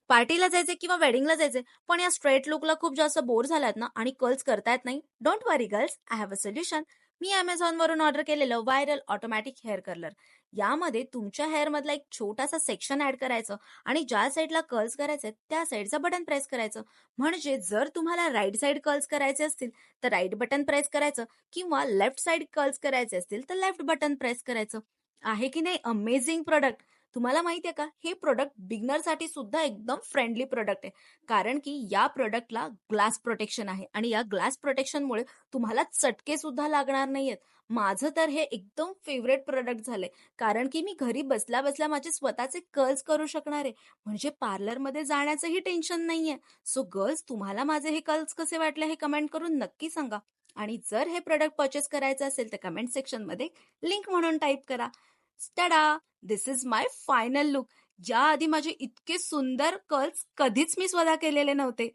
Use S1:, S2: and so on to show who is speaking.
S1: पार्टीला जायचंय किंवा वेडिंगला जायचंय, पण या स्ट्रेट लूकला खूप जास्त बोर झालात ना आणि कर्ल्स करता येत नाही? Don't worry girls, I have a solution. मी Amazonवरून ऑर्डर केलेलं व्हायरल ऑटोमॅटिक हेअर कर्लर. यामध्ये तुमच्या हेअरमधला एक छोटासा सेक्शन ॲड करायचं आणि ज्या साईडला कर्ल्स करायचे त्या साईडचं बटन प्रेस करायचं. म्हणजे जर तुम्हाला राईट साईड कर्ल्स करायचे असतील, तर राईट बटन प्रेस करायचं किंवा लेफ्ट साईड कर्ल्स करायचे असतील, तर लेफ्ट बटन प्रेस करायचं. आहे की नाही अमेझिंग प्रॉडक्ट? तुम्हाला माहिती आहे का, हे प्रॉडक्ट बिगनरसाठी सुद्धा एकदम फ्रेंडली प्रॉडक्ट आहे. कारण की या प्रॉडक्टला ग्लास प्रोटेक्शन आहे आणि या ग्लास प्रोटेक्शनमुळे तुम्हाला चटके सुद्धा लागणार नाहीयेत. माझं तर हे एकदम फेव्हरेट प्रॉडक्ट झालंय. कारण की मी घरी बसल्या-बसल्या माझे स्वतःचे कर्ल्स करू शकणार आहे. म्हणजे पार्लरमध्ये जाण्याचंही टेन्शन नाहीये. सो गर्ल्स, तुम्हाला माझे हे कर्ल्स कसे वाटले हे कमेंट करून नक्की सांगा. आणि जर हे प्रॉडक्ट परचेस करायचं असेल तर कमेंट सेक्शनमध्ये लिंक म्हणून टाइप करा. टाडा! This is my final look. याआधी माझे इतके सुंदर कर्ल्स कधीच मी स्वतः केलेले नव्हते.